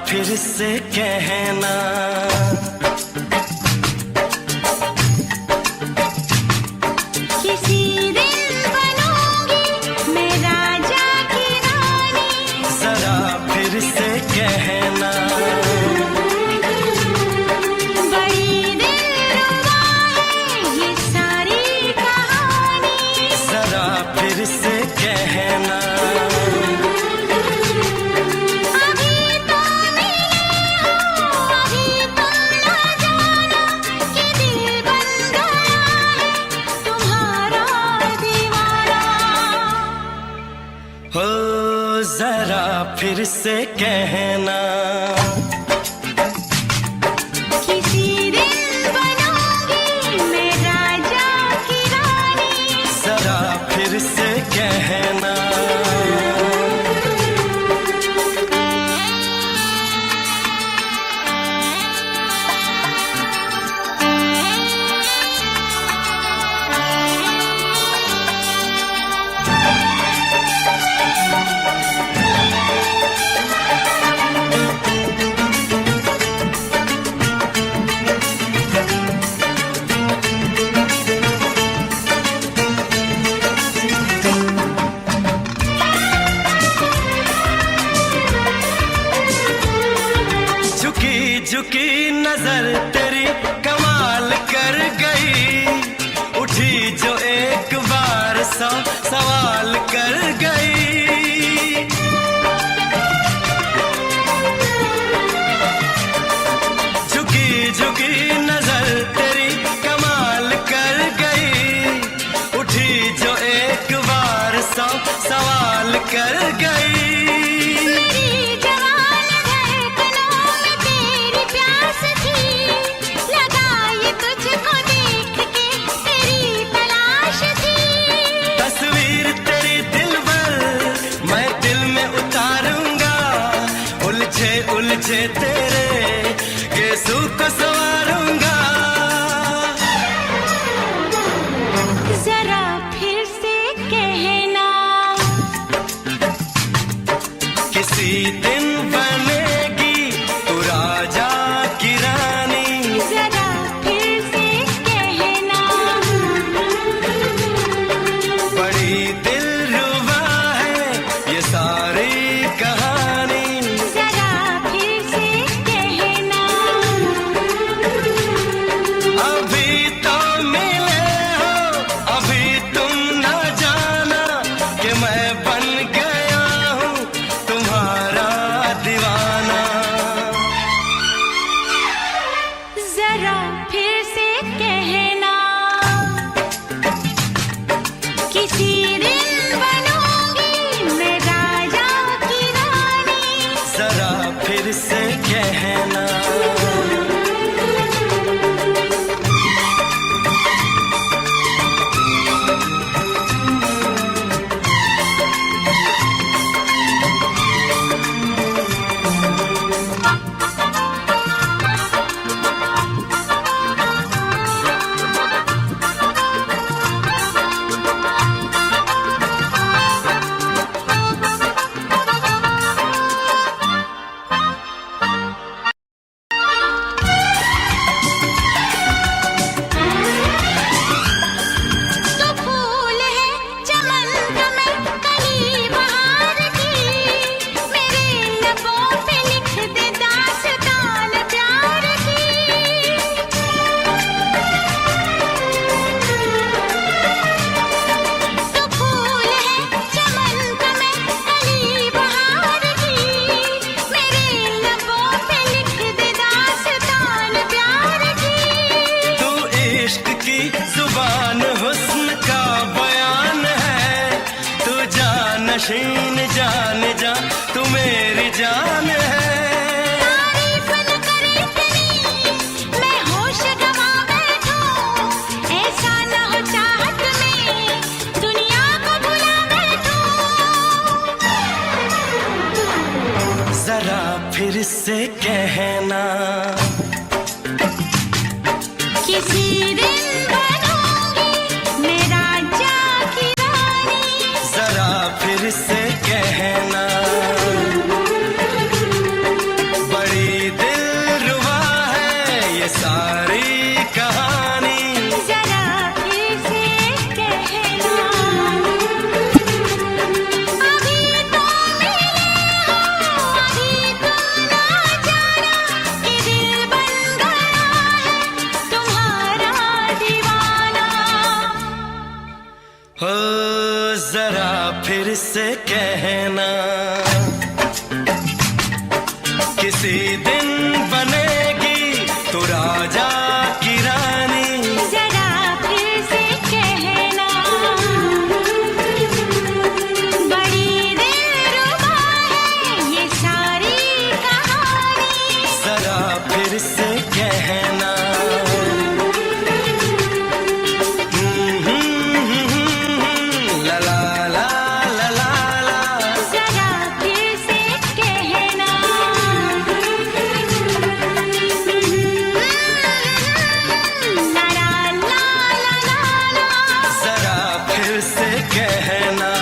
फिर से कहना, किसी दिन बनूंगी मैं राजा की रानी। जरा फिर से कहना, बड़ी दिलरुबा है ये सारी कहानी। जरा फिर से कहना, अभी तो मिले हो, अभी तो ना जाना कि दिल बन गया है तुम्हारा दीवाना। हो जरा फिर से कहना, किसी दिन बनूंगी मैं राजा की रानी। जरा फिर से कहना। झुकी झुकी नजर तेरी कमाल कर गई, उठी जो एक बार सौ सवाल कर गई। झुकी झुकी नजर तेरी कमाल कर गई, उठी जो एक बार सौ सवाल कर गई। मेरी जवान धड़कनों में तेरी प्यास थी, लगाई तुझको देख के तेरी तलाश थी। तस्वीर तेरी दिलबर मैं दिल में उतारूंगा, उलझे उलझे तेरे गेसू को संवारूंगा। जरा फिर से कहना, किसी दिन बनेगी तू राजा की रानी। जरा फिर से कहना, बड़ी दिलरुबा है ये सारी कहानी। जरा फिर से कहना, अभी तो मिले हो, अभी तुम न जाना कि मैं बन गया हूँ तुम्हारा दीवाना। जरा फिर से कहना, किसी दिन बनूंगी मैं राजा की रानी। जरा फिर से कहना, तो फूल है चमन का मैं कली बहार की, मेरे लबों पे लिख दे दास्तान प्यार की। तो फूल है चमन का मैं कली बहार की, मेरे लबों पे लिख दे दास्तान प्यार की। तू इश्क की जुबान हुस्न का बयान है, तू जानशीन जान जा तू मेरी जान है। तारीफ न करे इतनी मैं होश गवा बैठूं, ऐसा न हो चाहत में दुनिया को भुला बैठूं। जरा फिर से कहना, किसी दिन बनूंगी मैं राजा की रानी। जरा फिर से कहना, कहना, किसी दिन बनेगी तू राजा की रानी। जरा फिर से कहना, बड़ी दिलरुबा है ये सारी कहानी। जरा फिर से कहना, ला ला ला ला ला ला। जरा फिर से कहना, ला ला ला ला ला। जरा फिर से कहना।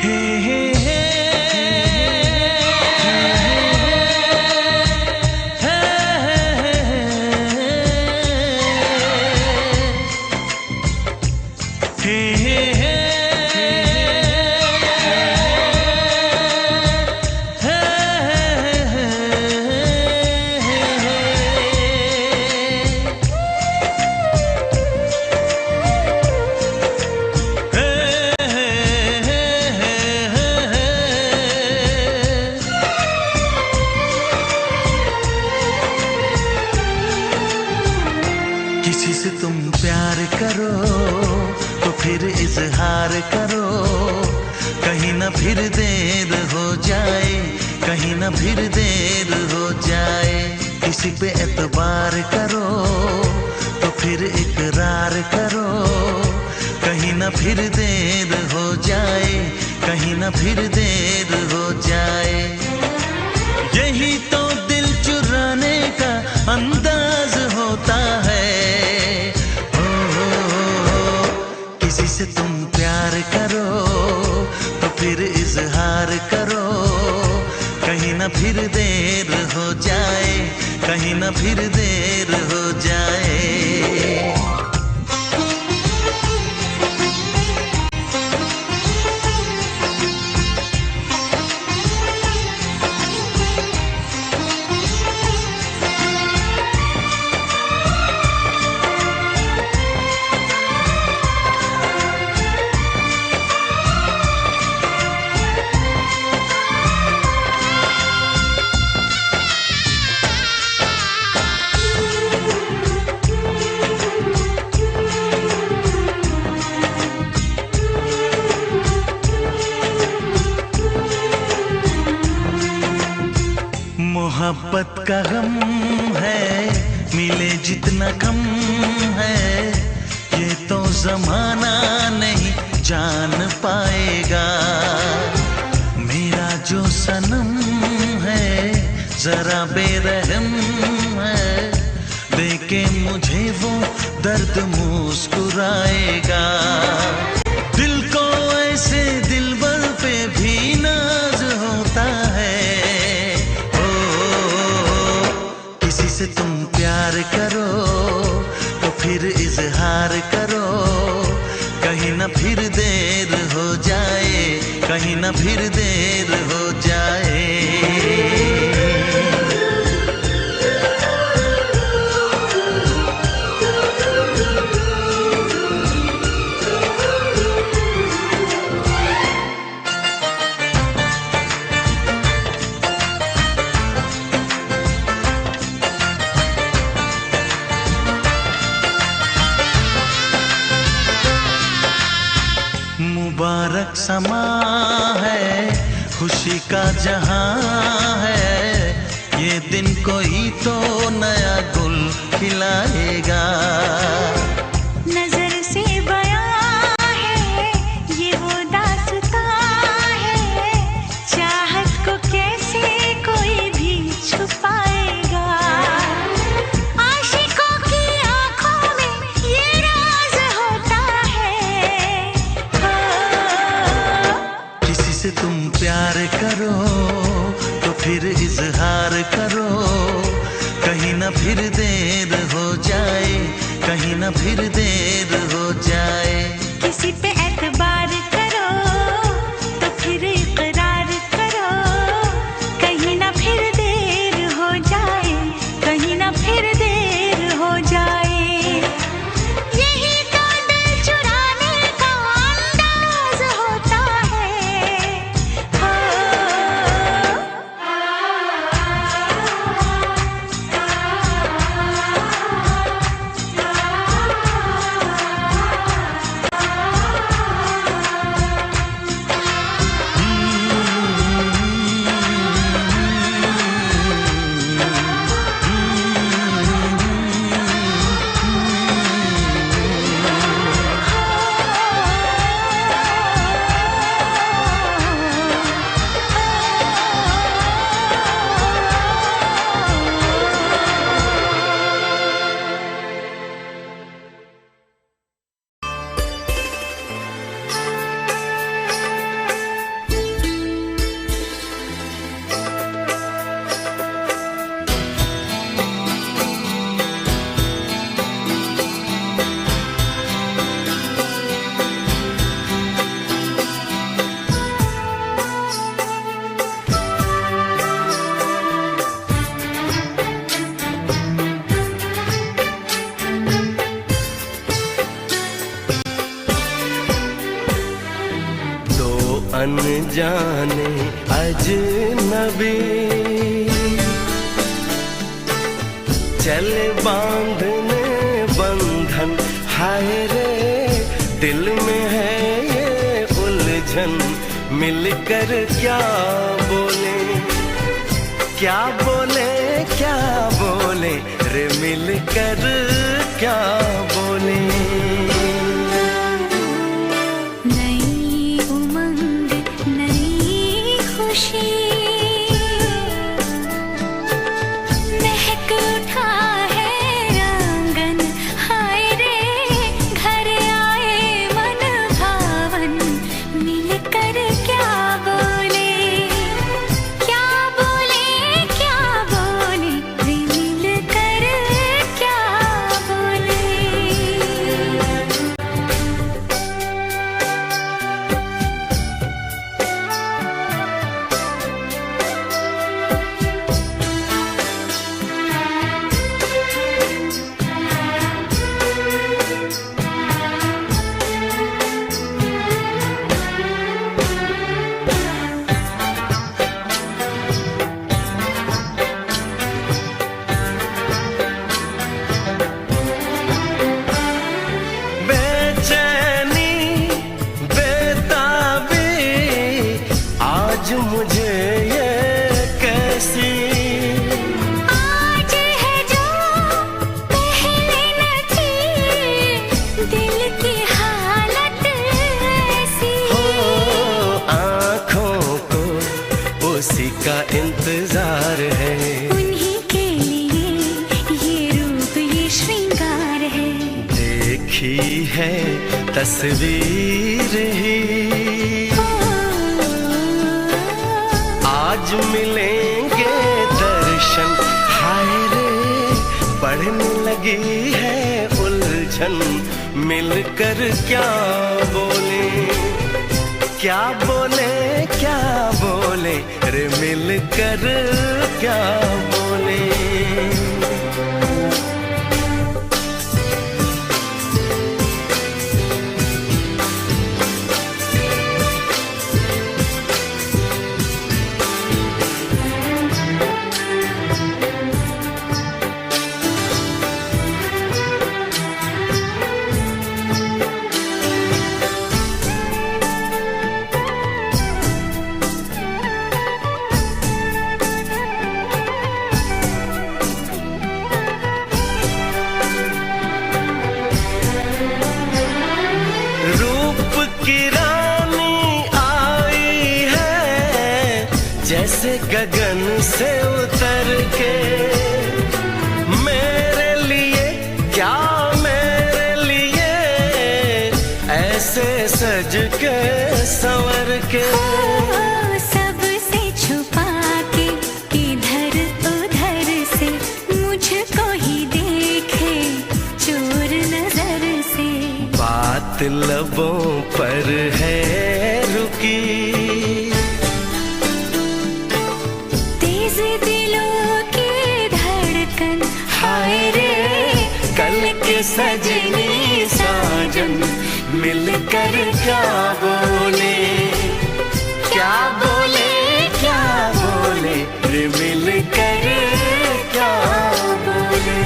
हे हे हे किसी से तुम प्यार करो तो फिर इजहार करो, कहीं ना फिर देर हो जाए, कहीं ना फिर देर हो जाए। किसी पे एतबार करो तो फिर इकरार करो, कहीं ना फिर देर हो जाए, कहीं ना फिर देर हो जाए। यही तो दिल चुराने का अंदाज होता है। किसी से तुम प्यार करो तो फिर इजहार करो, कहीं ना फिर देर हो जाए, कहीं ना फिर देर हो जाए। मोहब्बत का गम है, मिले जितना कम है, ये तो जमाना नहीं जान पाएगा। मेरा जो सनम है जरा बेरहम है, देके मुझे वो दर्द मुस्कुराएगा। दिल को ऐसे दिलबर पे भी नाज होता है। से तुम प्यार करो तो फिर इजहार करो, कहीं ना फिर देर हो जाए, कहीं ना फिर देर हो जाए। मुबारक समा है, खुशी का जहां है, ये दिन कोई तो नया गुल खिलाएगा। नजर से बयां है ये वो दास्तां है, चाहत को कैसे कोई भी छुपाएगा। आशिकों की आंखों में ये राज होता है। किसी से तुम प्यार करो तो फिर इजहार करो, कहीं ना फिर देर हो जाए, कहीं ना फिर देर हो जाए। किसी पे एतबार करो तो फिर इकरार करो, जाने अजनबी, चले बांधने बंधन, हाय रे दिल में है ये उलझन, मिलकर क्या बोले, क्या बोले, क्या बोले रे मिलकर क्या बोले। नई उमंग नई खुशी, महक उठा है आंगन, हाय रे घर आए मन भावन, मिलकर क्या बोले, क्या बोले, क्या बोले रे मिलकर क्या बोले। बेचैनी बेताबी आज मुझे ये कैसी, आज है जो पहले न थी, दिल की हालत ऐसी, हो आँखों को उसी का इंतजार है, उन्हीं के लिए ये रूप ये श्रृंगार है, देखी है तस्वीर ही आज मिलेंगे दर्शन, हाय रे बढ़ने लगी है उलझन, मिलकर क्या बोले, क्या बोले, क्या बोले रे मिलकर क्या बोले। रूप की रानी आई है जैसे गगन से उतर के, मेरे लिए क्या मेरे लिए ऐसे सज के संवर के, सबसे छुपा के इधर उधर से मुझको ही देखे चोर नजर से, बात लबों पर है रुकी, तेज दिलों की धड़कन, हाय रे कल के सजनी साजन, मिलकर क्या बोले, क्या बोले, क्या बोले रे मिलकर क्या बोले।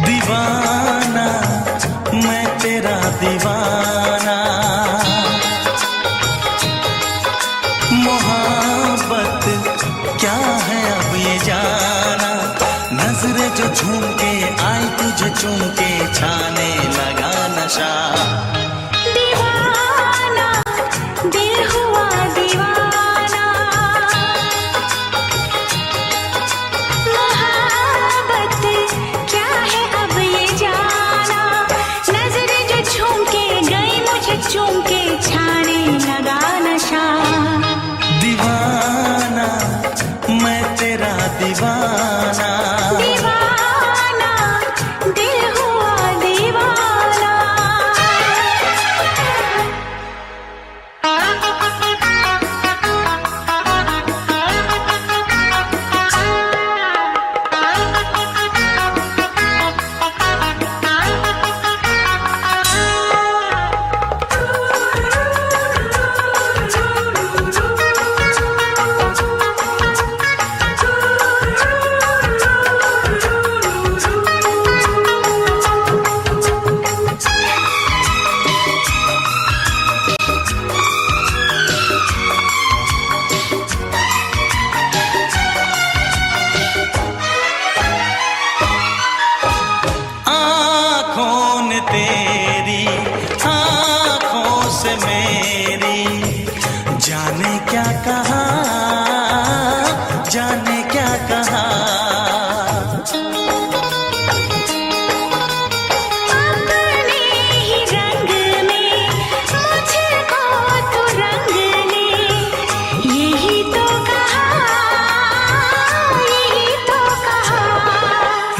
दीवाना मैं तेरा दीवाना, मोहब्बत क्या है अब ये जाना, नजरें जो झूम के आई तुझे चूम के छाने लगा नशा, दीवाना दिल हुआ दीवाना,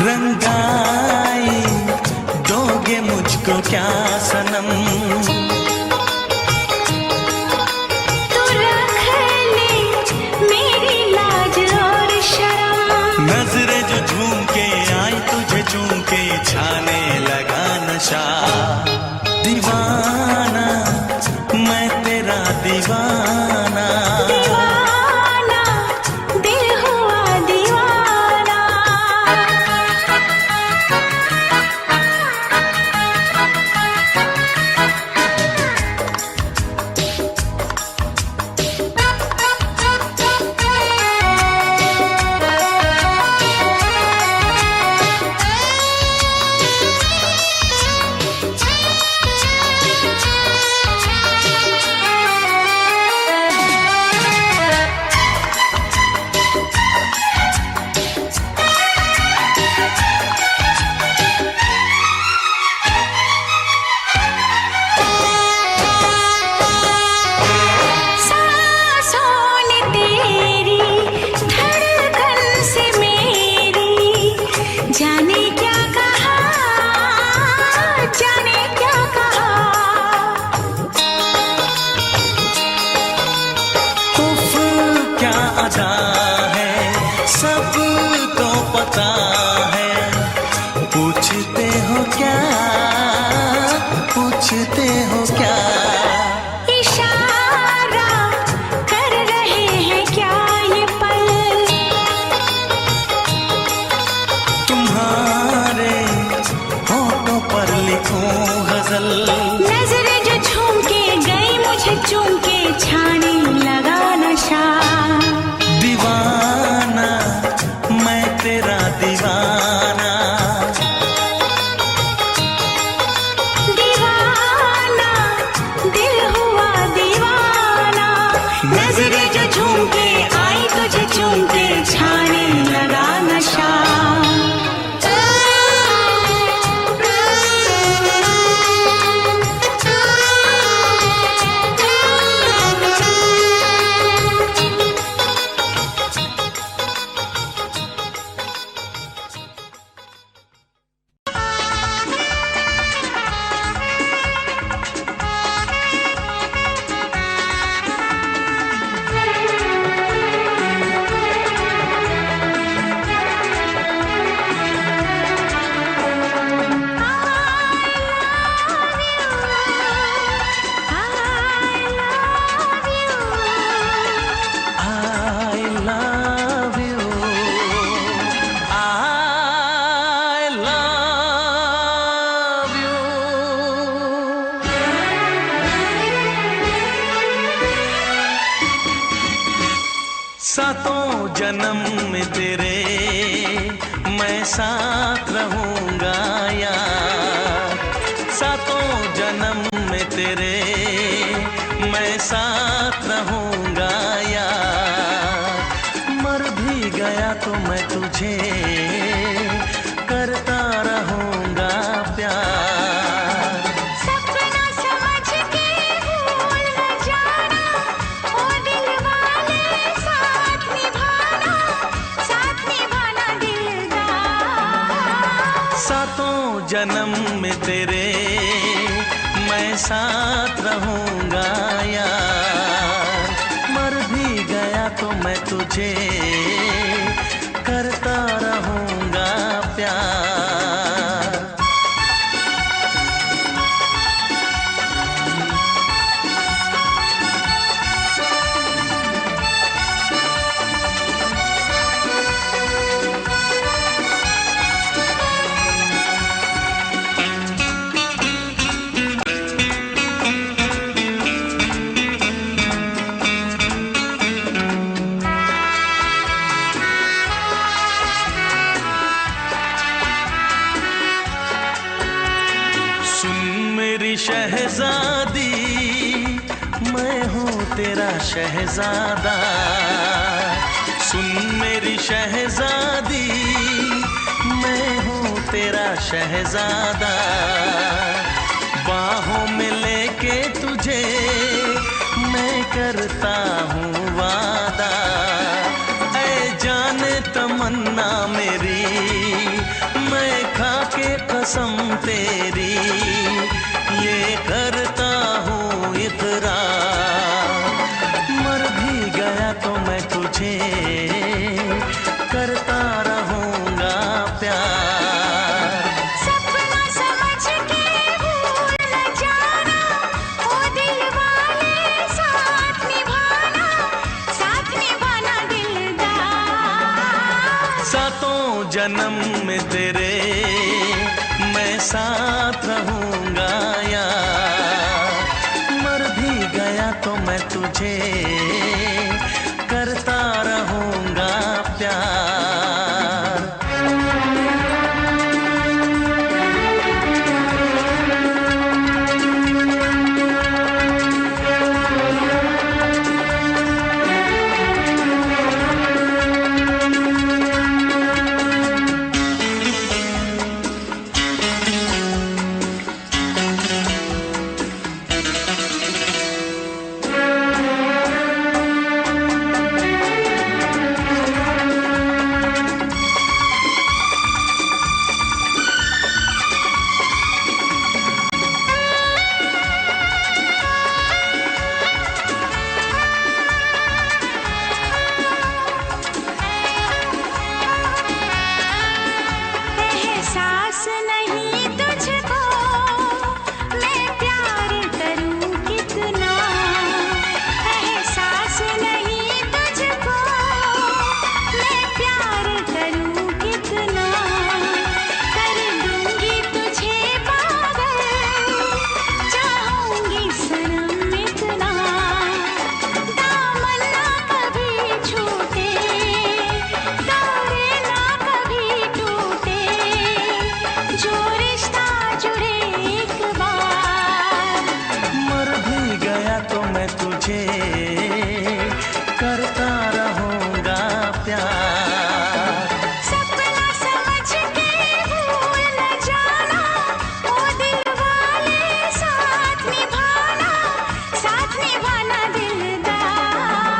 रंगाई दोगे मुझको क्या सनम, तू रख ले मेरी लाज और शर्म। नजरें जो झूम के आई तुझे चूम के छाने लगा नशा। दीवाना मैं तेरा दीवाना, दीवाना दिल हुआ दीवाना। जाने क्या कहा, जाने क्या कहा। उफ क्या अदा है सबको पता है, पूछते हो क्या, पूछते हो क्या। इशारा कर रहे हैं क्या ये पल, तुम्हारे होठों पर लिखूं गजल। नजरें जो झूम के गई मुझे चूम के छाने लगा नशा। दीवाना मैं तेरा दीवाना, दीवाना दिल हुआ दीवाना। नजरें जो झूम के आई तुझे चूम के छाने लगा नशा। सातों जन्म में तेरे मैं साथ रहूंगा यार, सातों जन्म में तेरे मैं साथ रहूंगा यार। मर भी गया तो मैं तुझे करता रहूंगा प्यार। सपना समझ के भूल न जाना, ओ दिल वाले साथ निभाना दिलदार। सातों जन्म में तेरे मैं साथ रहूंगा यार। मर भी गया तो मैं तुझे करता रहूंगा प्यार। शहजादी मैं हूँ तेरा शहजादा, सुन मेरी शहजादी मैं हूँ तेरा शहजादा। बाहों में लेके तुझे मैं करता हूँ वादा, ऐ जाने तमन्ना मेरी कसम तेरी ये करता हूँ इकरार। मर भी गया तो मैं तुझे करता रहूँगा प्यार। सपना समझ के भूल न जाना, ओ दिल वाले साथ निभाना दिलदार। सातों जन्म में तेरे मैं साथ रहूँगा यार। मर भी गया तो मैं तुझे करता रहूँगा प्यार। एहसास नहीं तुझको मैं प्यार करूं कितना, एहसास नहीं तुझको मैं प्यार करूं कितना। कर दूंगी तुझे पागल, चाहूंगी सनम इतना। दामन ना कभी छूटे, तारे ना कभी टूटे, जो रिश्ता जुड़े एक बार। मर भी गया तो मैं तुझे करता रहूँगा प्यार। सपना समझ के भूल न जाना, ओ दिल वाले साथ निभाना दिलदार।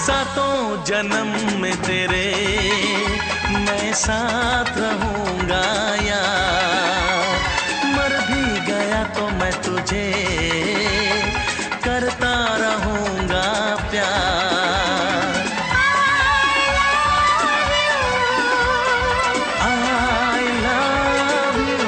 सातों जन्म में तेरे मैं साथ रहूँगा यार। मर भी गया तो मैं तुझे करता रहूँगा प्यार। I love you।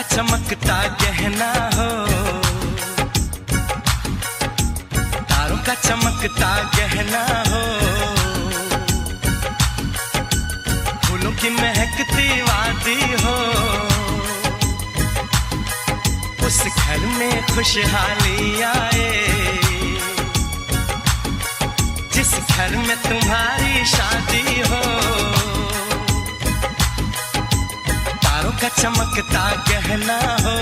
चमकता गहना हो, तारों का चमकता गहना हो, फूलों की महकती वादी हो, उस घर में खुशहाली आए जिस घर में तुम्हारी शादी हो। तारों का चमकता गहना हो,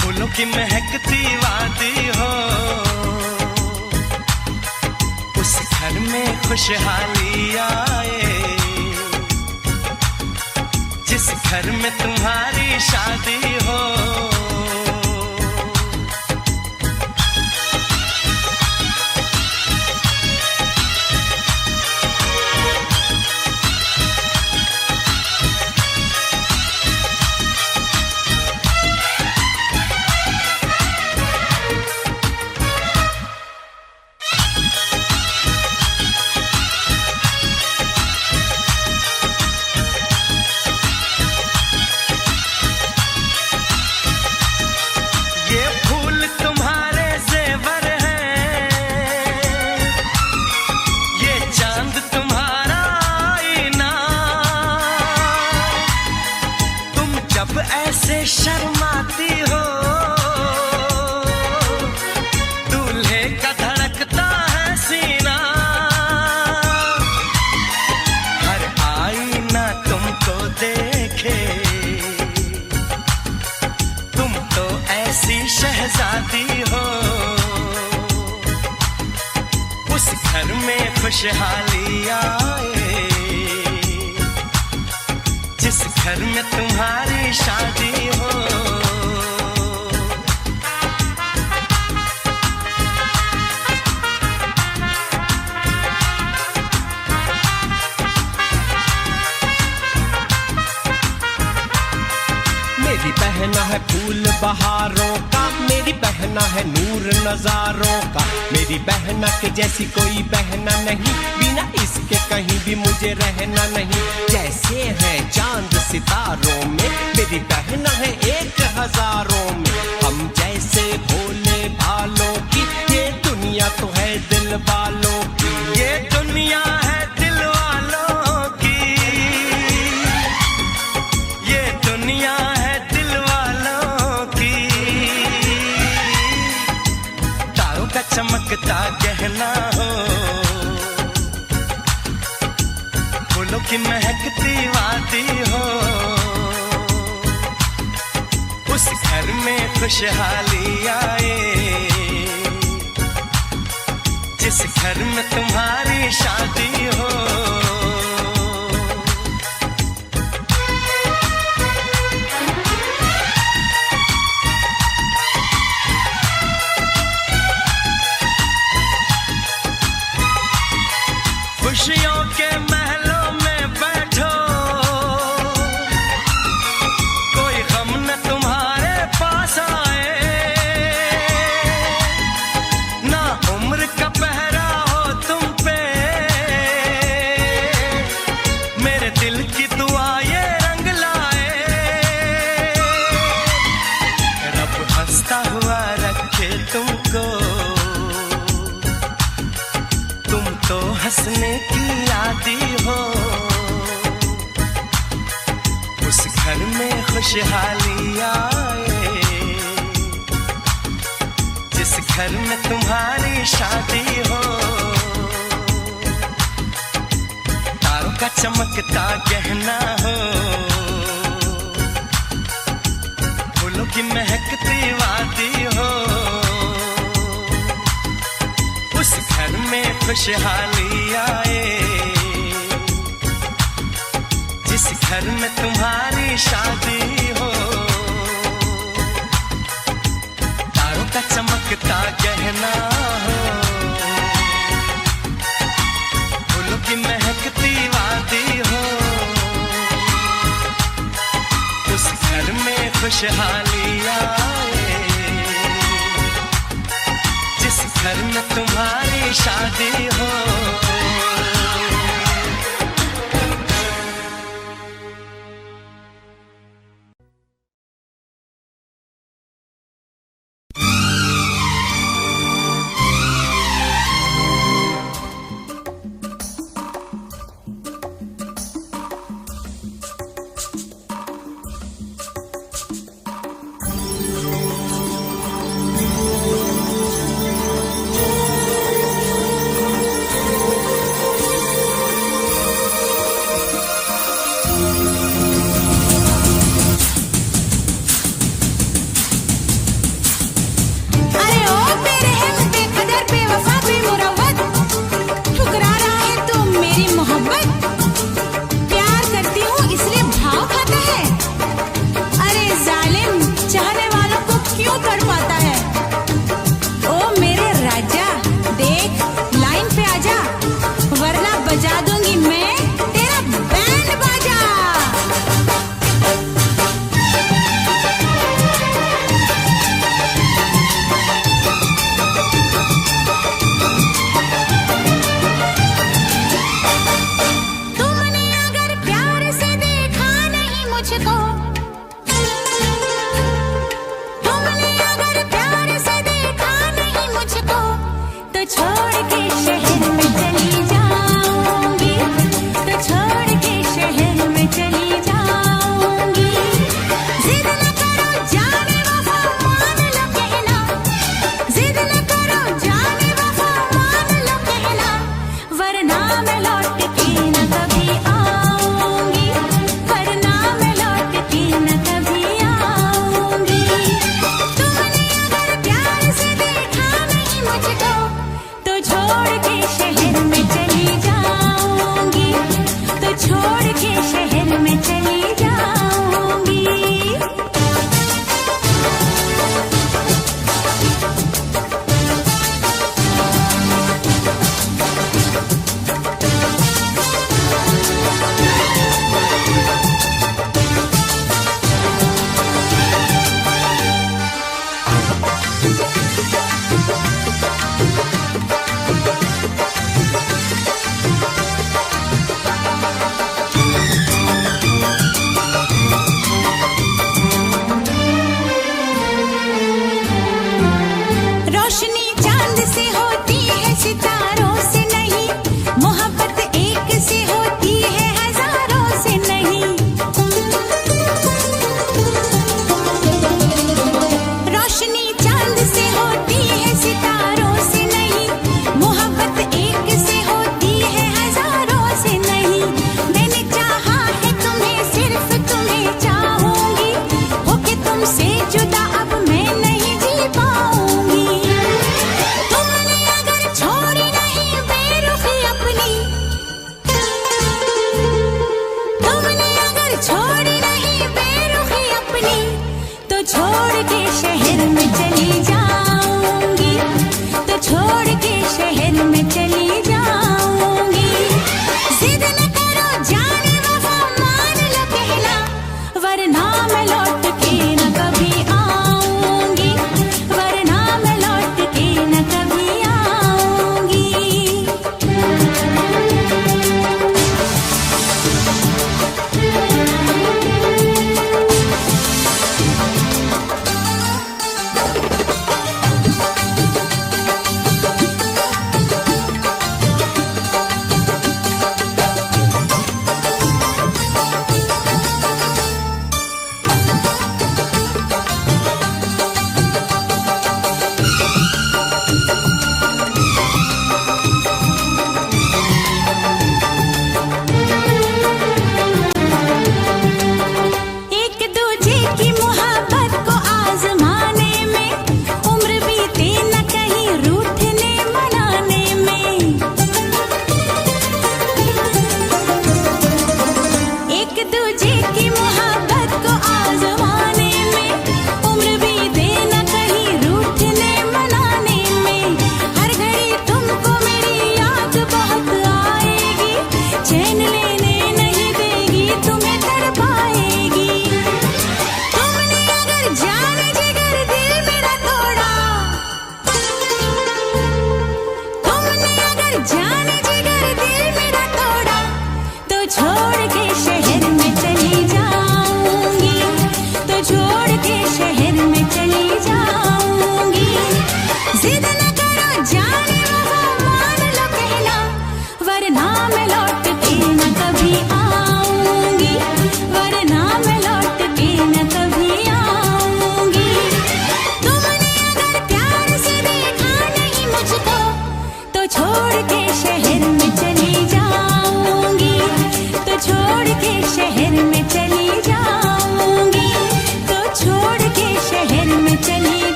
फूलों की महकती वादी हो, उस घर में खुशहाली आए जिस घर में तुम्हारी शादी हो। ऐसे शर्माती हो, दूल्हे का धड़कता है सीना, हर आईना तुमको देखे, तुम तो ऐसी शहजादी हो, उस घर में खुशहाली आए जिस घर में तुम्हारी शादी हो। मेरी बहना है फूल बहारों का, मेरी बहना है नूर नजारों का, मेरी बहना के जैसी कोई बहना नहीं, बिना इसके कहीं भी मुझे रहना नहीं। जैसे है चांद सितारों में, मेरी बहना है 1000 में, हम जैसे भोले भालों की, ये दुनिया तो है दिल वालों की, ये दुनिया है दिल वालों की, ये दुनिया है दिल वालों की। तारों का चमकता गहना हो, फूलों की महकती वादी हो, उस घर में खुशहाली आए जिस घर में तुम्हारी शादी हो। खुशियों के महलों में बैठो, कोई गम न तुम्हारे पास आए, ना उम्र का पहरा हो तुम पे, मेरे दिल की दुआ ये रंग लाए, रब हंसता हुआ रखे तुमको, तुम तो हंसने की आदी हो, उस घर में खुशहाली आए जिस घर में तुम्हारी शादी हो। तारों का चमकता गहना हो, फूलों की महकती वादी हो, उस घर में खुशहाली आए जिस घर में तुम्हारी शादी हो। तारों का चमकता गहना हो, फूलों की महकती वादी हो, उस घर में खुशहाली आए जिस घर में तुम्हारी शादी हो। जिद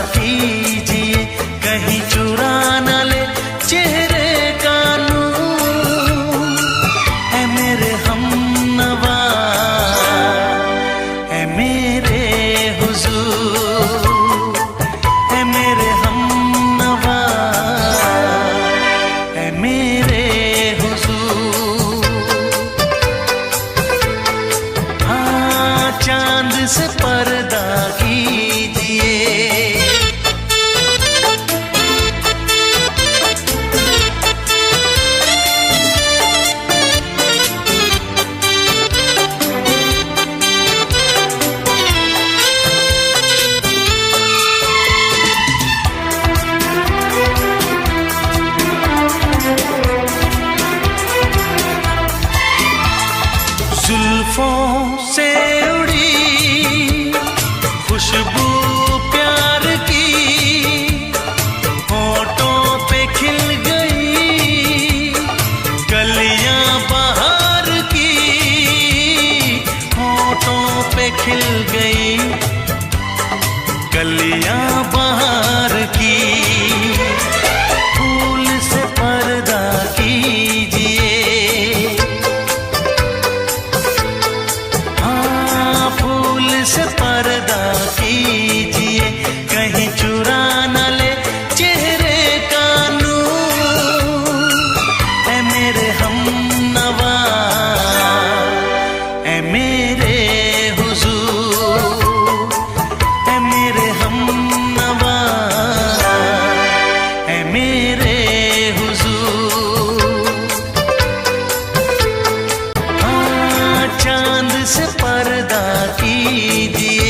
कीजिए, कहीं चुरा न ले चेहरे का नूर। ऐ मेरे हमनवा, ऐ मेरे हुजूर, ऐ मेरे हमनवा, ऐ मेरे हुजूर। हाँ, चांद से पर्दा कीजिए, जुल्फों से उड़ी खुशबू प्यार की, होठों पे खिल गई कलियां बहार की, होठों पे खिल गई कलियां बहार की। फूल से पर्दा कीजिए, से पर्दा कीजिए, कहीं चुरा न ले चेहरे का नूर। ऐ मेरे हमनवा, ऐ मेरे हुजूर, ऐ मेरे हमनवा, ऐ मेरे हुजूर। हाँ, चांद से पर्दा कीजिए,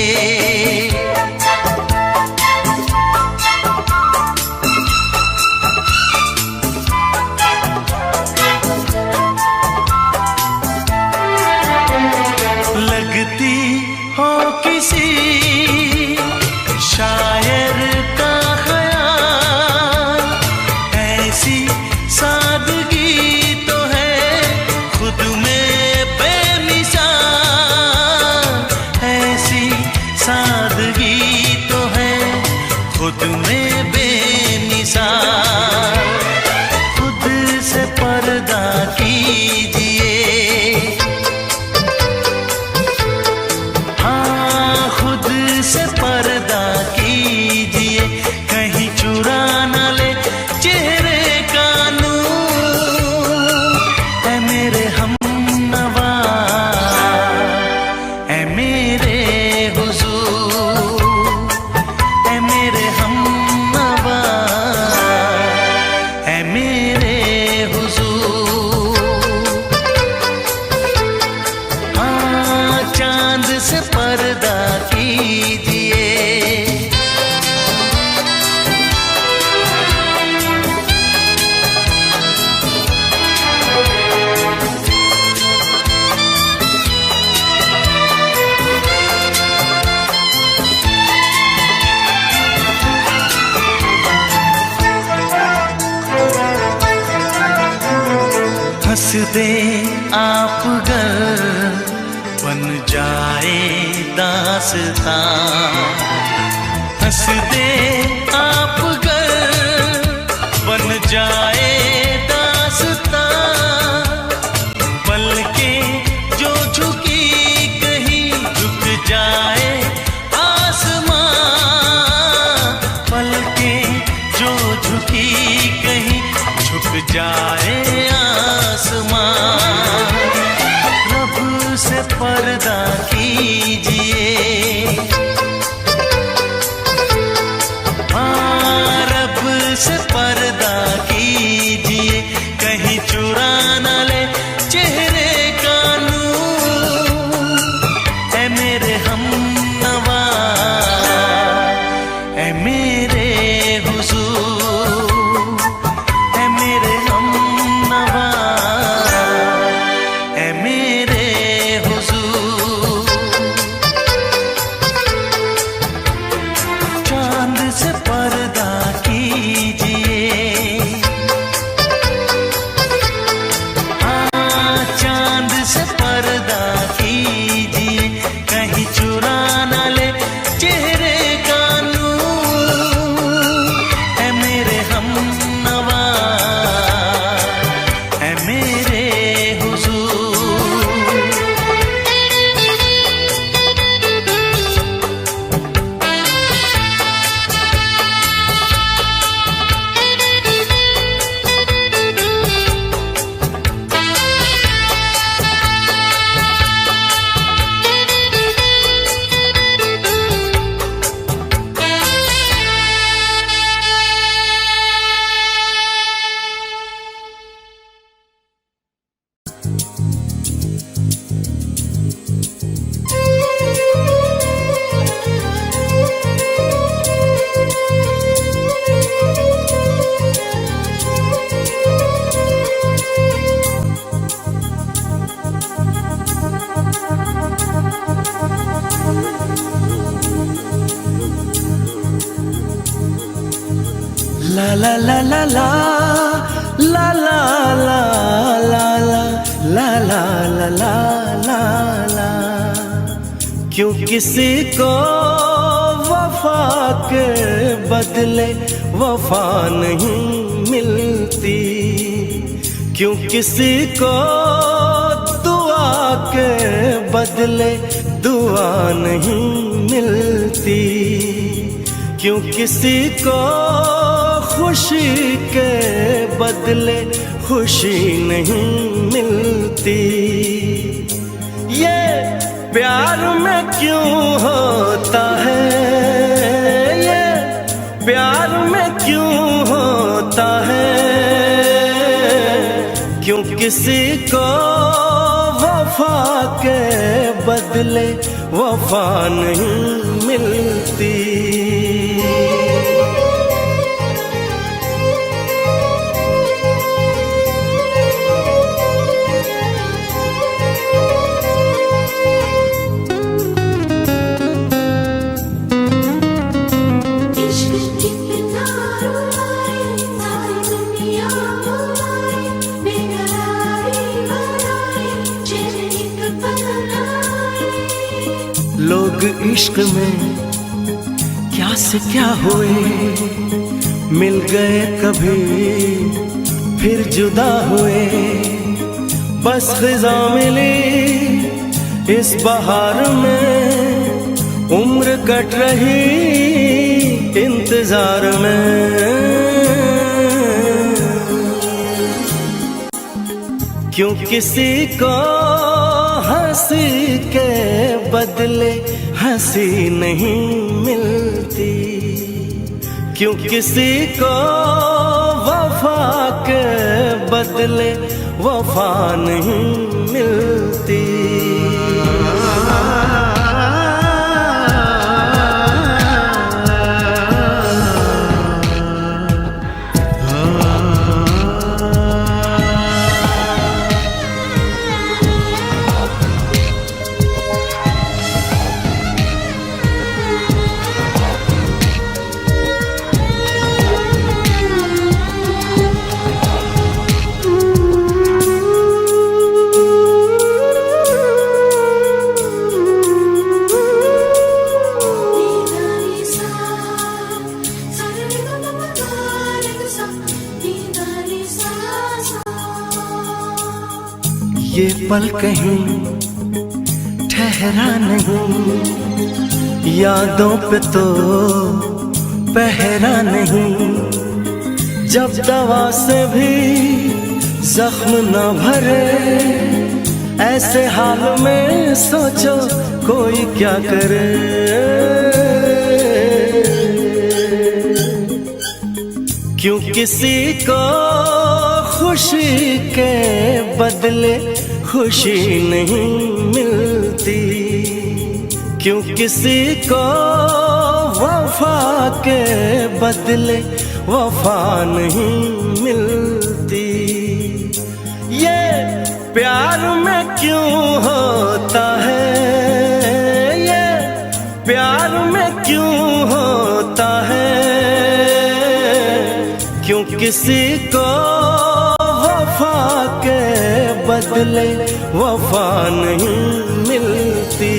लगती हो किसी शायर का ख्याल, ऐसी सादगी तो है खुद में बेमिसाल, ऐसी सादगी तो है खुद में बेमिसाल। खुद से पर्दा कीजिए, हाँ, खुद से पर्दा कीजिए, कहीं चुरा न ले चेहरे का नूर। ऐ मेरे हमनवा, ऐ मेरे हुजूर, ऐ मेरे हमनवा, ऐ मेरे हुजूर। हाँ, चांद से पर्दा कीजिए, हंस दे आप गर बन जाए दास्तां, हंस दे आप गर बन जाए दास्तां। पलकें जो झुकी कहीं झुक जाए आसमां, पलकें जो झुकी कहीं झुक जाए आसमां। रब से पर्दा कीजिए, हाँ, रब से पर्दा कीजिए, कहीं चुरा न ले चेहरे का नूर। ऐ मेरे हमनवा, ऐ मेरे हुजूर, ऐ मेरे हमनवा, ऐ मेरे हुजूर। ला ला ला ला ला ला ला ला ला ला ला ला ला ला ला। क्यों किसी को वफा के बदले वफा नहीं मिलती, क्यों किसी को दुआ के बदले दुआ नहीं मिलती, क्यों किसी को खुशी के बदले खुशी नहीं मिलती। ये प्यार में क्यों होता है, ये प्यार में क्यों होता है, क्यों किसी को वफा के बदले वफा नहीं मिलती। लोग इश्क में क्या से क्या हुए, मिल गए कभी फिर जुदा हुए। बस खिज़ा मिली इस बहार में, उम्र कट रही इंतजार में। क्यों किसी को हंसी के बदले हंसी नहीं मिलती, क्यों किसी को वफा के बदले वफा नहीं मिलती। ये पल कहीं ठहरा नहीं, यादों पे तो पहरा नहीं। जब दवा से भी जख्म न भरे, ऐसे हाल में सोचो कोई क्या करे। क्यों किसी को खुशी के बदले खुशी नहीं मिलती, क्यों किसी को वफा के बदले वफा नहीं मिलती। ये प्यार में क्यों होता है, ये प्यार में क्यों होता है, क्यों किसी को वफा के बदले वफा नहीं मिलती।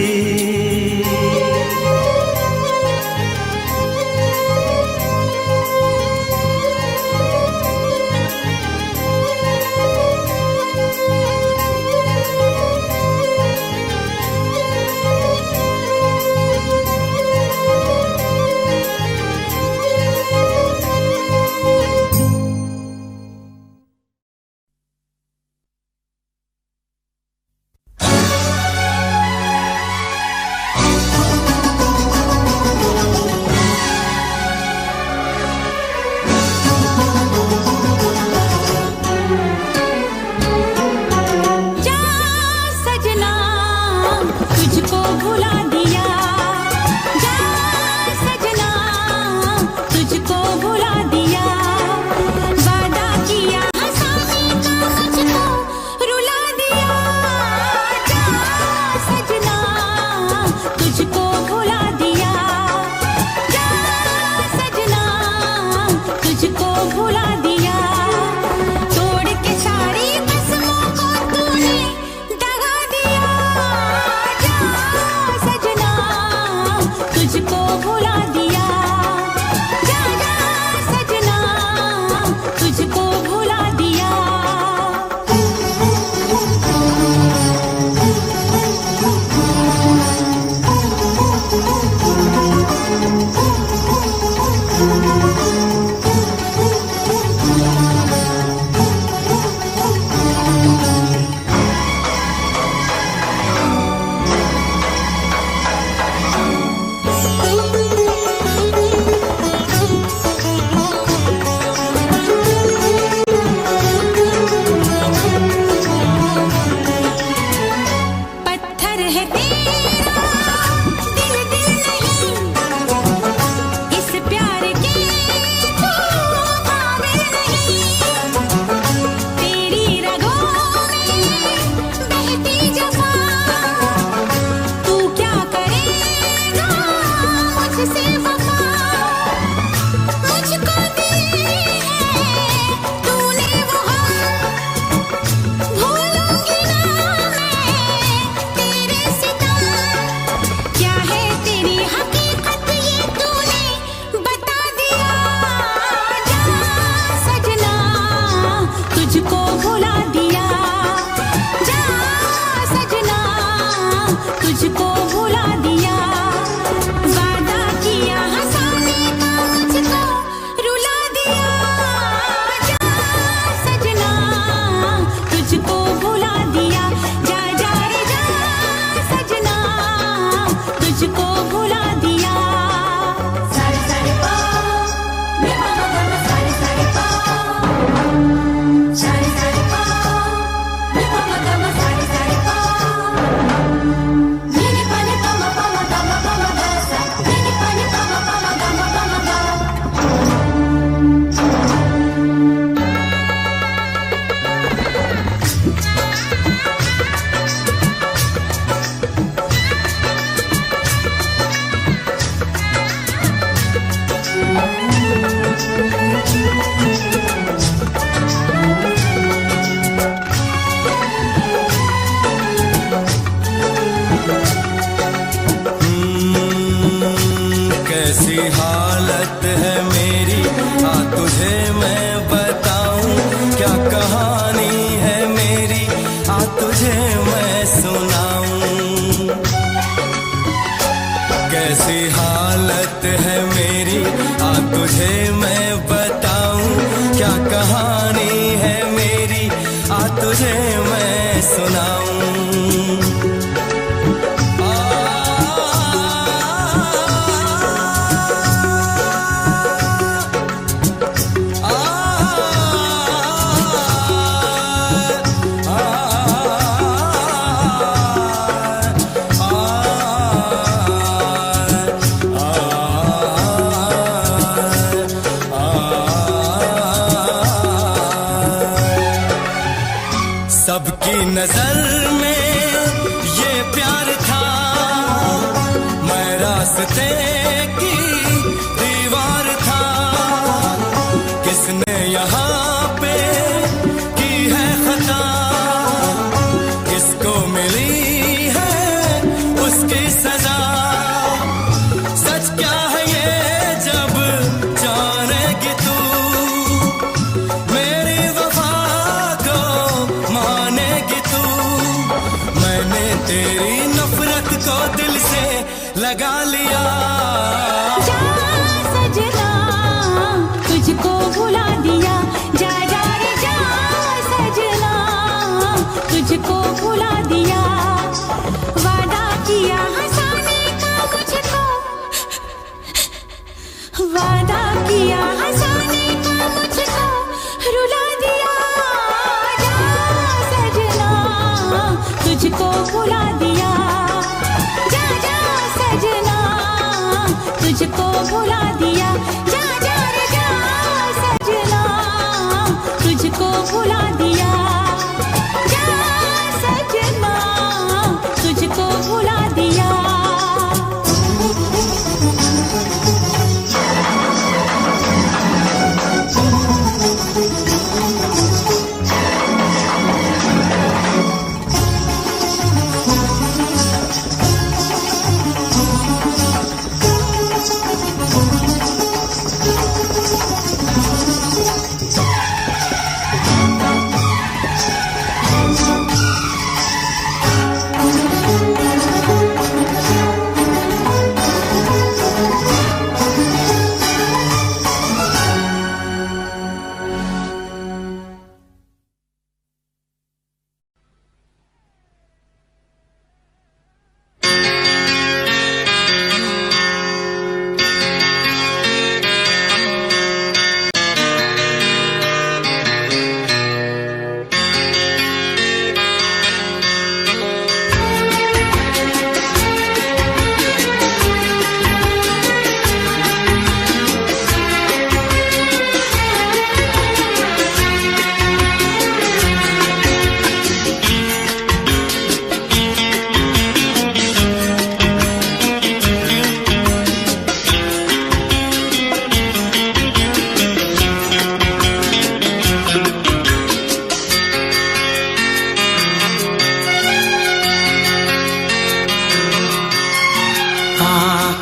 तुझको भुला दिया। जा जा सजना तुझको भुला दिया। पत्थर है तेरा दिल दिल नहीं, इस प्यार के तू काबिल नहीं। तेरी रगों में बहती जफा, तू क्या करेगा मुझसे वफा। मुझको दी है तूने वो हम, भूलूंगी ना मैं तेरे सितम। क्या है तेरी हकीकत ये तूने बता दिया। जा सजना तुझको भुला दिया। जा सजना तुझको भुला दिया। वादा किया हंसाने का मुझको रुला दिया। जा सजना तुझको भुला दिया। जा जा रे जा सजना तुझको भुला दिया। सारे सारे पा मे मा मा मा सारे सारे पा, सारे सारे पा मे मा मा सारे सारे पा। मेरे पाने पा मा गा मा गा सा, मेरे पाने पा मा गा मा गा। कैसी हालत है मेरी, आ तुझे मैं बताऊं। क्या कहानी है मेरी, आ तुझे मैं सुनाऊं। कैसी हालत है मेरी, आ तुझे मैं बताऊं। क्या कहानी है मेरी, आ तुझे मैं सुनाऊं। सबकी नजर में ये प्यार था, मैं रास्ते की दीवार था। किसने यहाँ पे की है खता, किसको मिली है उसकी सजा। सच क्या है ये जब जानेगी तू, मेरी वफा को मानेगी तू। मैंने तेरी नफरत को दिल से लगा लिया। जा सजना तुझको भुला दिया। जा जा रे जा सजना तुझको भुला दिया। वादा किया हंसाने का मुझको, वादा किया हंसाने का मुझको रुला दिया। जा सजना तुझको भुला दिया। जा जा सजना तुझको भुला दिया। जा जा रे जा सजना तुझको भुला दिया। जा सजना तुझको भुला दिया।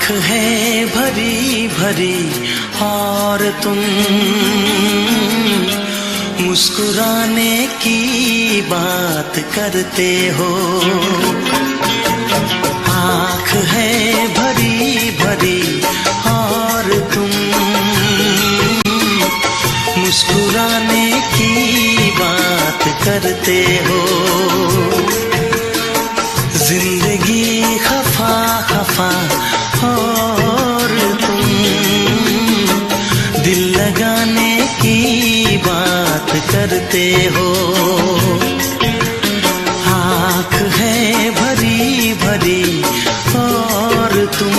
आँख है भरी भरी और तुम मुस्कुराने की बात करते हो। आँख है भरी भरी और तुम मुस्कुराने की बात करते हो। जिंदगी खफा खफा और तुम दिल लगाने की बात करते हो। आँख है भरी भरी और तुम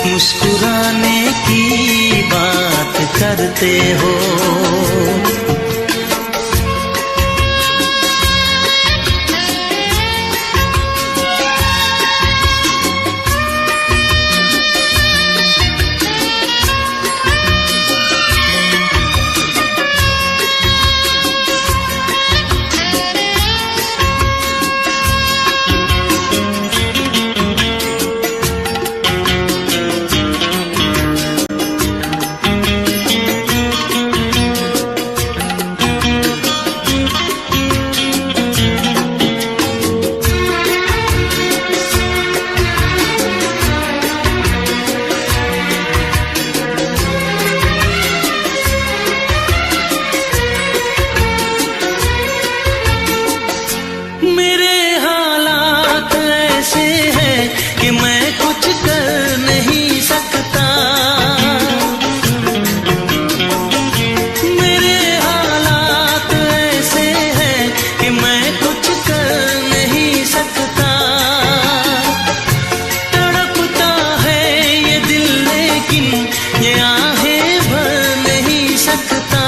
मुस्कुराने की बात करते हो। कि मैं कुछ कर नहीं सकता। मेरे हालात ऐसे हैं कि मैं कुछ कर नहीं सकता। तड़पता है ये दिल लेकिन ये आहें भर नहीं सकता।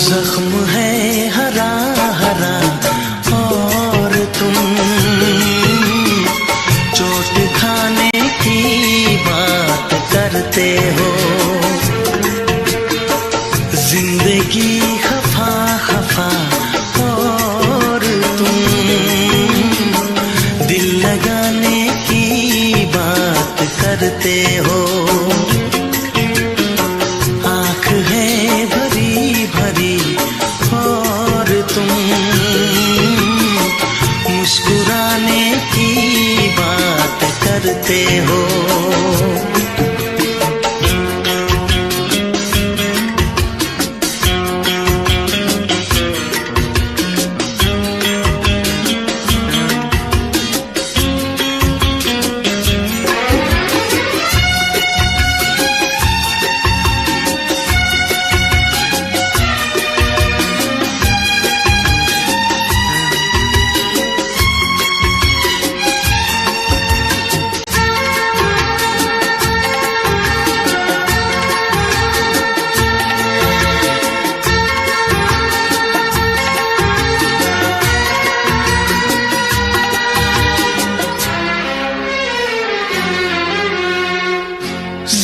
जख्म है हरा हरा और तुम चोट खाने की बात करते हो। जिंदगी खफा खफा और तुम दिल लगाने की बात करते हो। आँख है भरी भरी और तुम मुस्कुराने की बात करते हो।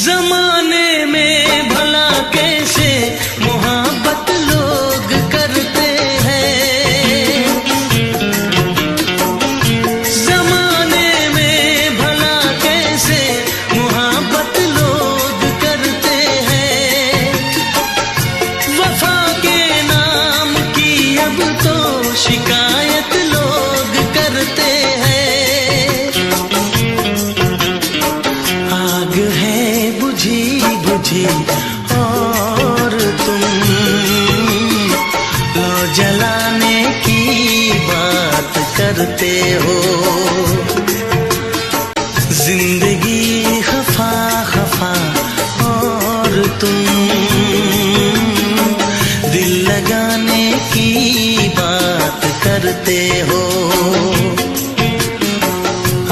जमाने में भला कैसे मोहब्बत लोग करते हैं। जमाने में भला कैसे मोहब्बत लोग करते हैं। वफा के नाम की अब तो शिकायत लोग करते हैं। आग है बुझी बुझी और तुम लो जलाने की बात करते हो। जिंदगी खफा खफा और तुम दिल लगाने की बात करते हो।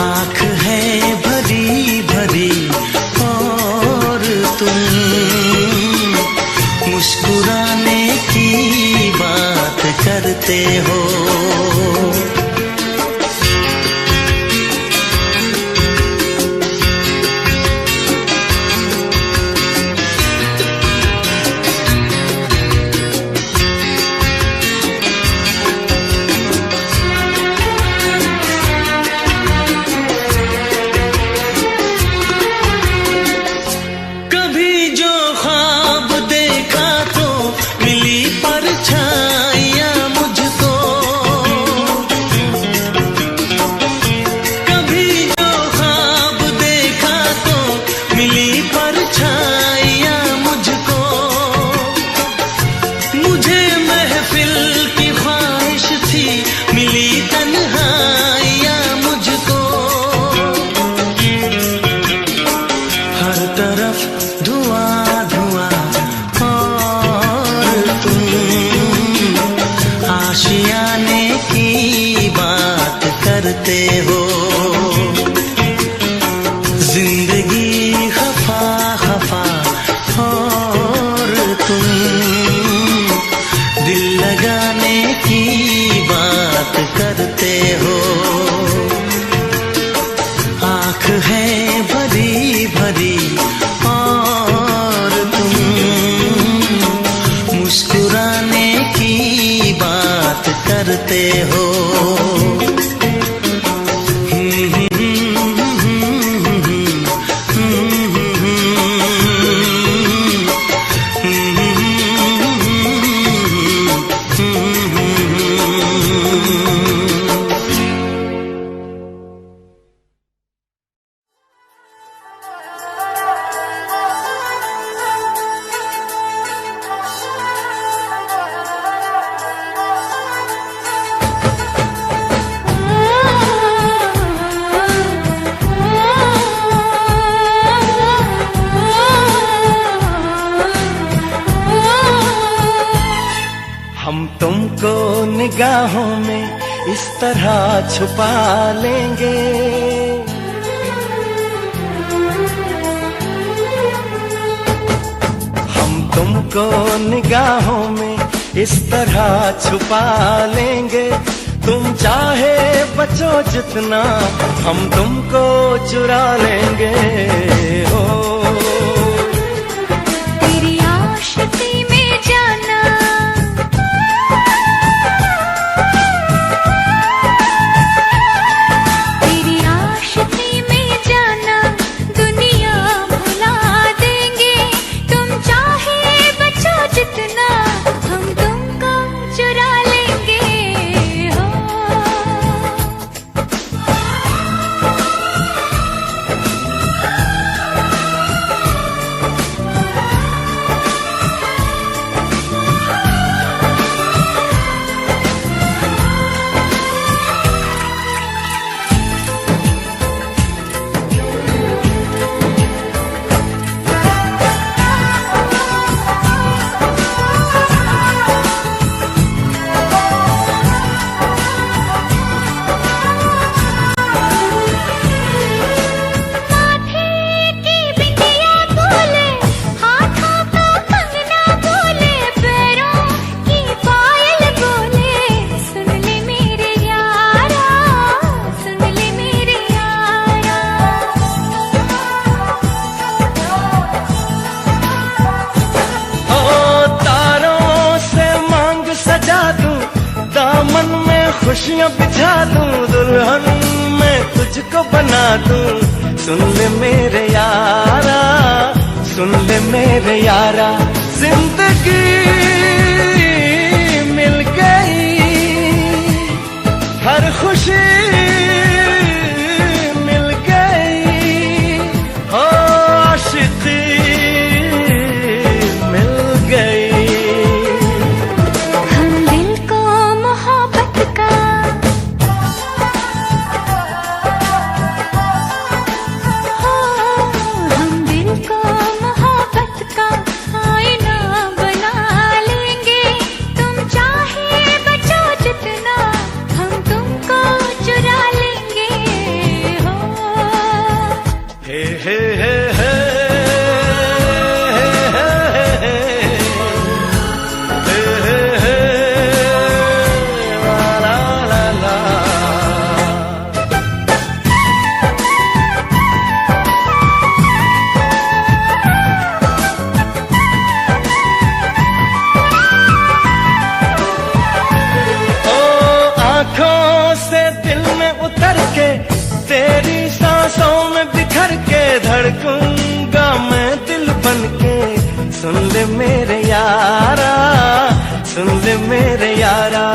आँख है भरी भरी और तुम मुस्कुराने की बात करते हो। निगाहों में इस तरह छुपा लेंगे। हम तुमको निगाहों में इस तरह छुपा लेंगे। तुम चाहे बचो जितना, हम तुमको चुरा लेंगे। हो तेरी आशिकी में जाना, तेरी आशिकी में जाना, दुनिया भुला देंगे। तुम चाहे बचो जितना, हम तुमको चुरा लेंगे। हो खुशियाँ बिछा दूं, दुल्हन मैं तुझको बना दूं। सुन ले मेरे यारा, सुन ले मेरे यारा, जिंदगी मिल गई, हर खुशी मिल गई। हो आशिकी मिल गई। तेरी सांसों में बिखर के धड़कूंगा मैं दिल बन के। सुन ले मेरे यारा, सुन ले मेरे यारा।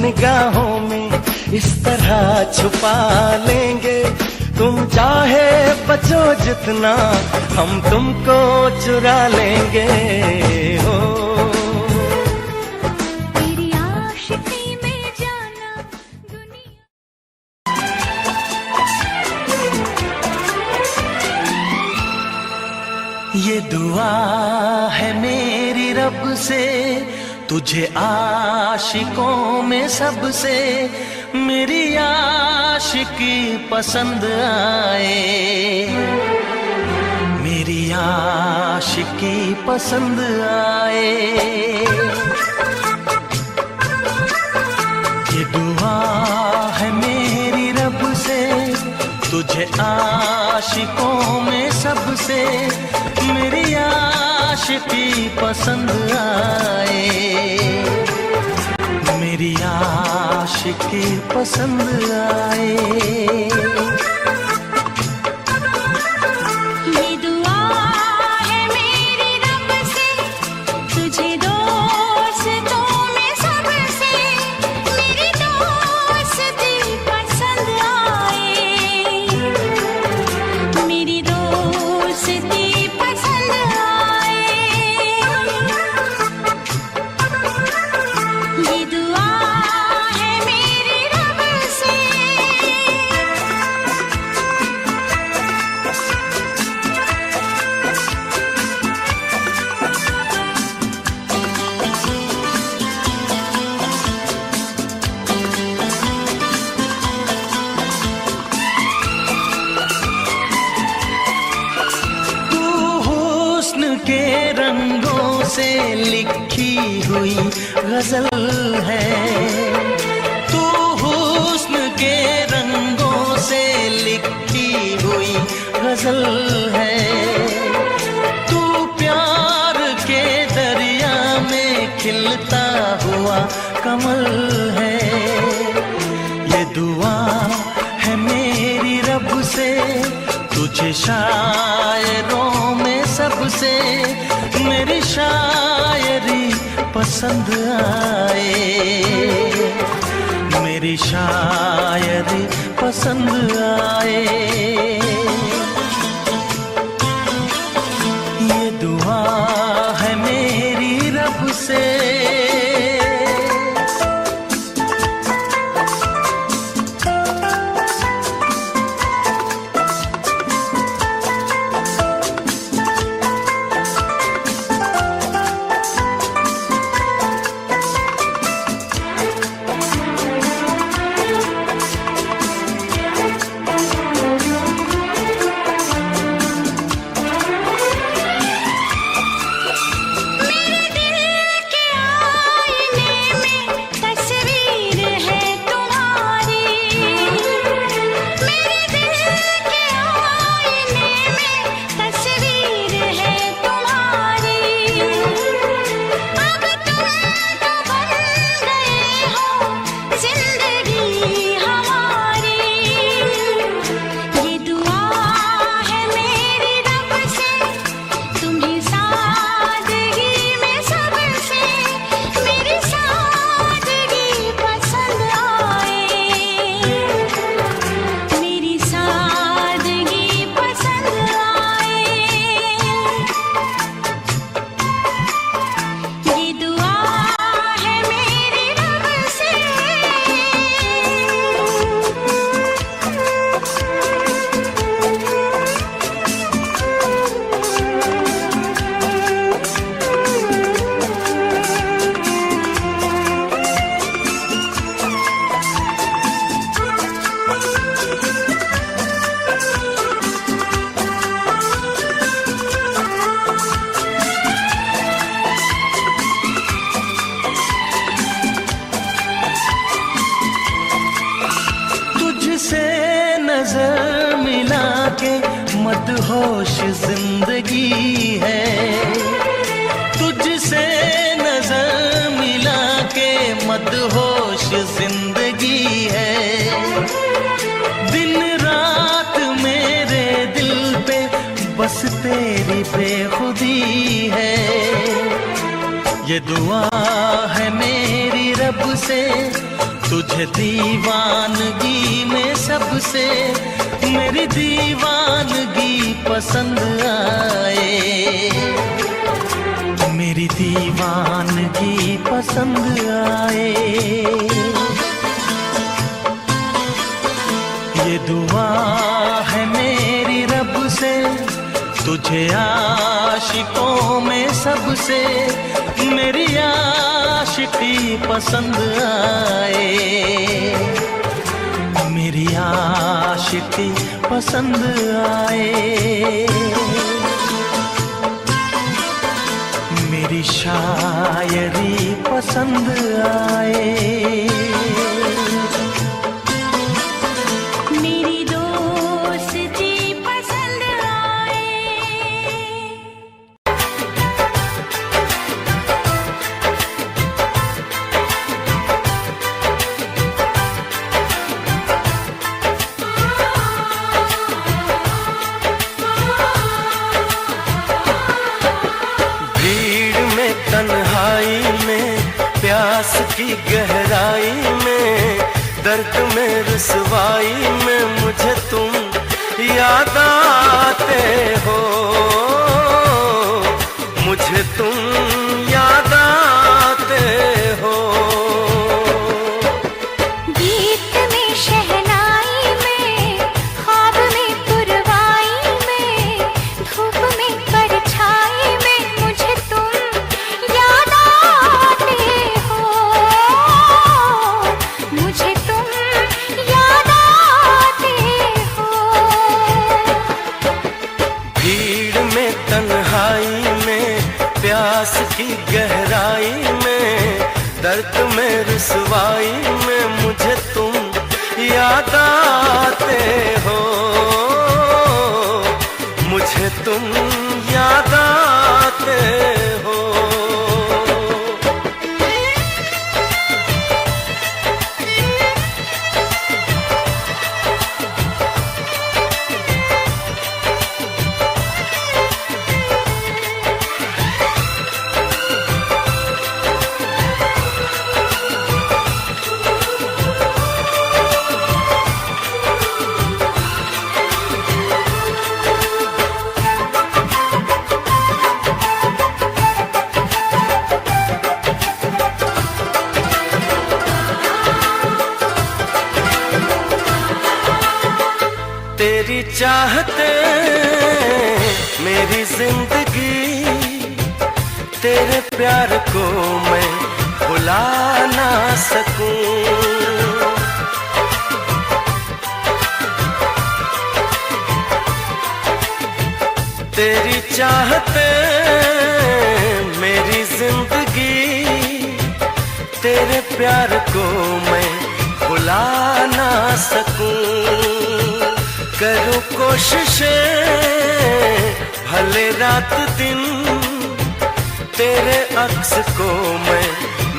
निगाहों में इस तरह छुपा लेंगे। तुम चाहे बचो जितना, हम तुमको चुरा लेंगे। हो तेरी आशिकी में जाना, दुनिया। ये दुआ है मेरी रब से, तुझे आशिकों में सबसे मेरी आशिकी पसंद आए। मेरी आशिकी पसंद आए। ये दुआ है मेरी रब से, तुझे आशिकों में सबसे मेरी आशिकी पसंद आए। मेरी आशिकी पसंद आए। ये दुआ है मेरी रब से, तुझे दोस्तों में सबसे मेरी दोस्ती पसंद आए। मेरी दोस्ती पसंद आए। ये दुआ है मेरी रब से। तू हुस्न के रंगों से लिखी हुई गजल है। तू हुस्न के रंगों से लिखी हुई गजल है। तू प्यार के दरिया में खिलता हुआ कमल है। ये दुआ है मेरी रब से, तुझे शायरों में सबसे मेरी शायरी पसंद आए। मेरी शायरी पसंद आए। ये दुआ है मेरी रब से। मेरे दिल के आईने में तस्वीर है तुम्हारी। मेरे दिल के आईने में तस्वीर है तुम्हारी। अब तुम तो बन गए हो जिंदगी हमारी। ये दुआ है मेरी रब से, तुम्हें सादगी में सबसे मेरी सादगी पसंद आए। मेरी सादगी पसंद आए। ये दुआ है मेरी रब से। तुझसे नजर मिला के मदहोश जिंदगी है। तुझसे नजर मिला के मदहोश जिंदगी है। दिन रात मेरे दिल पे बस तेरी बेखुदी है। ये दुआ है मेरी रब से, तुझे दीवानगी में सबसे मेरी दीवानगी पसंद आए। मेरी दीवानगी पसंद आए। ये दुआ है मेरी रब से, तुझे आशिकों में सबसे मेरी आशिकी पसंद आए। मेरी आशिकी पसंद आए। मेरी शायरी पसंद आए, मेरी दोस्ती पसंद आए। भीड़ में तन्हाई में प्यास की गहराई में दर्द में रुसवाई में मुझे तुम याद आते हो, मुझे तुम याद आते हो। गीत में शहनाई में ख्वाब में पुरवाई में धूप में परछाई में मुझे तुम याद आते हो, मुझे तुम याद आते हो। भीड़ में तन्हाई में प्यास की गहराई में दर्द में रुसवाई में मुझे तुम याद आते हो, मुझे तुम याद आते हो। तेरी चाहते मेरी जिंदगी, तेरे प्यार को मैं भुला ना सकूं। तेरी चाहते मेरी जिंदगी, तेरे प्यार को मैं भुला ना सकूं। करूं कोशिशें भले रात दिन, तेरे अक्स को मैं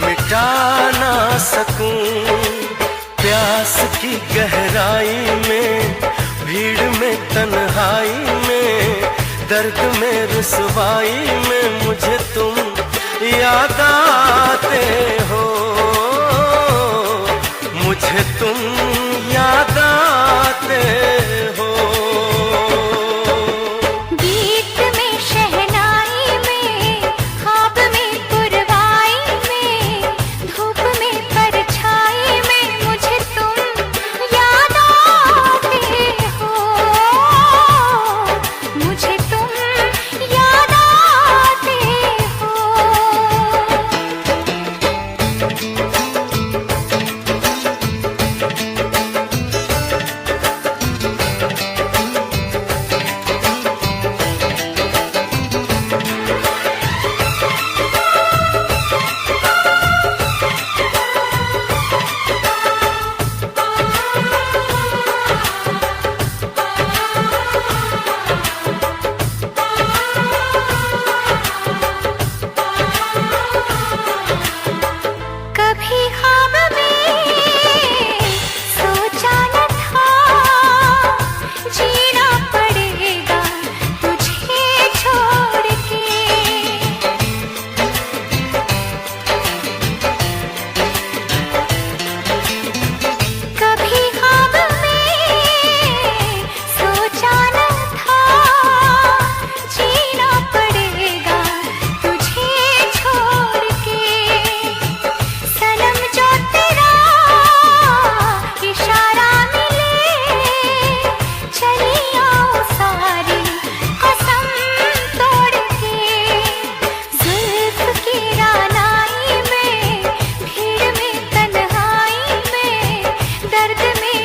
मिटा ना सकूं। प्यास की गहराई में भीड़ में तन्हाई में दर्द में रुसवाई में मुझे तुम याद आते हो, मुझे तुम याद आते हो। गीत में शहनाई में ख्वाब में पुरवाई में धूप में परछाई में मुझे तुम याद आते हो, मुझे तुम याद आते हो। कभी ख्वाब में सोचा न था जीना पड़ेगा तुझे छोड़ के। कभी ख्वाब में सोचा न था जीना पड़ेगा तुझे छोड़ के। सनम जो तेरा इशारा मिले चली आओ सारी कसम तोड़ के। जुल्फ की रानाई में भीड़ में तन्हाई में दर्द में